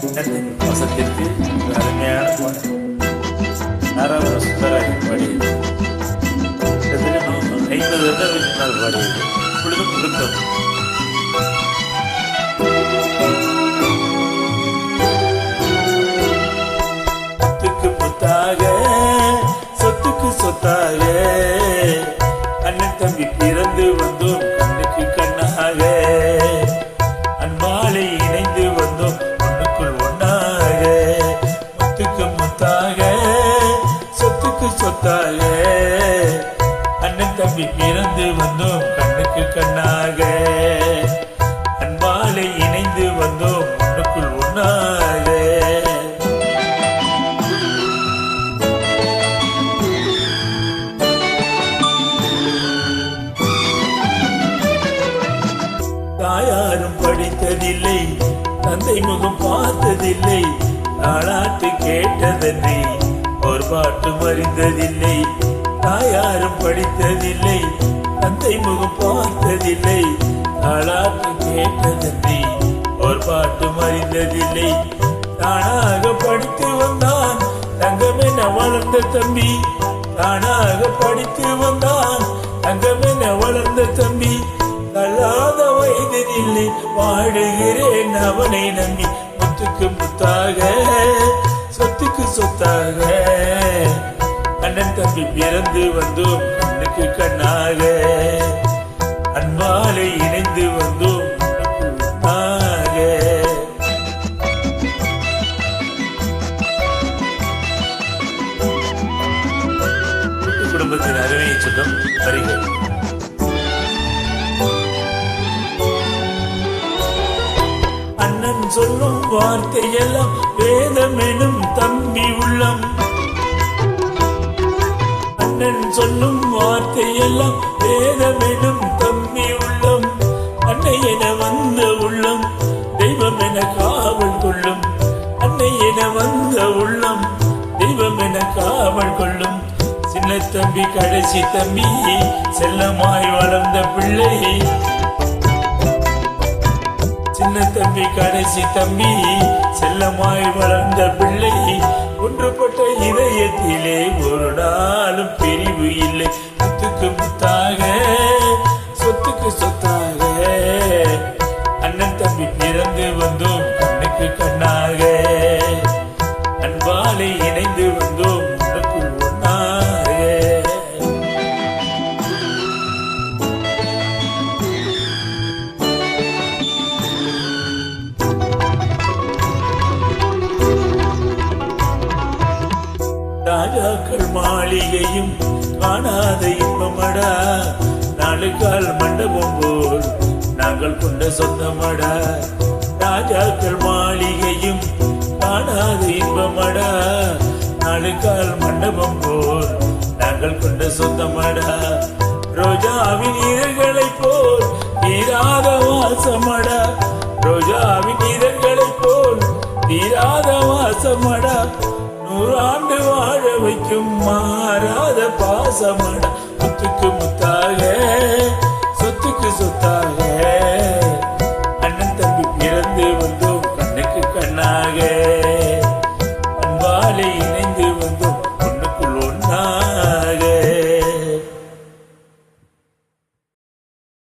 வசத்திற்கு அருமையான பாடல் யாராவது சுந்தராக பாடியது 50 வருடங்களுக்கு பாடியது இப்பொழுதும் கொடுத்தோம். முத்துக்கு முத்தாக சொத்துக்கு சொத்தாக அண்ணன் தம்பி பிறந்து வந்தோம் கண்ணுக்கு கண்ணாக அன்பாலை இணைந்து வந்தோம் ஒண்ணுக்குள் ஒன்னாக முத்துக்கு முத்தாக சொத்துக்கு சொத்தாக அண்ணன் தம்பி பிறந்து வந்தோம் கண்ணுக்கு கண்ணாக அன்பாலை இணைந்து வந்தோம் ஒண்ணுக்குள் ஒன்னாக. தாயாரும் படித்ததில்லை தந்தை முகம் பார்த்ததில்லை தாளாட்டு கேட்டதன்றி ஒரு பாட்டும் அறிந்ததில்லை. தாயாரும் படித்ததில்லை தந்தை முகம் பார்த்ததில்லை தாளாட்டு கேட்டதன்றி ஒரு பாட்டும் அறிந்ததில்லை. தானாக படித்து வந்தான் தங்கமென வளர்ந்த தம்பி தானாக படித்து வந்தான் தங்கமென வளர்ந்த தம்பி தள்ளாத வயதினில்லை வாடுகிறேன் அவனை நம்பி முத்துக்கு முத்தாக சொத்துக்கு சொத்தாக அண்ணன் தம்பி பிறந்து வந்தோம் கண்ணுக்கு கண்ணாக அன்பாலை இணைந்து வந்தோம் ஒன்றாக. குடும்பத்தின் அருமையை சொல்லும் வரிகள். அண்ணன் சொல்லும் வார்த்தையெல்லாம் வேதம் எனும் தம்பி உள்ளம் அண்ணன் சொல்லும் வார்த்தையெல்லாம் வேதம் எனும் தம்பி உள்ளம் அன்னை என வந்த உள்ளம் தெய்வம் என காவல் கொள்ளும் அன்னை என வந்த உள்ளம் தெய்வம் என காவல் கொள்ளும். சின்ன தம்பி கடைசி தம்பி செல்லமாய் வளர்ந்த பிள்ளை சின்ன தம்பி கடைசி தம்பி செல்லமாய் வளர்ந்த பிள்ளை ஒன்றுபட்ட இதயத்திலே ஒரு நாளும் பிரிவு இல்லை. முத்துக்கு முத்தாக சொத்துக்கு சொத்தாக அண்ணன் தம்பி பிறந்து வந்தோம் கண்ணுக்கு கண்ணாக அன்பாலை இணைந்து வந்தோம் உனக்குள் ஒன்னாக. ராஜாக்கள் மாளிகையும் காணாத இன்பமடா நாளுக்கால் மண்டபம் போல் நாங்கள் கொண்ட சொந்தமடா. ராஜாக்கள் மாளிகையும் காணாத இன்பமடா நாளுக்கால் மண்டபம் போல் நாங்கள் கொண்ட சொந்தமடா. ரோஜாவின் இதழ்களை போல் தீராத வாசமடா ரோஜாவின் இதழ்களை போல் தீராத வாசமடா. 100 ஆண்டு வாழ வைக்கும் மாறாத பாசமடா. முத்துக்கு முத்தாக சொத்துக்கு சொத்தாக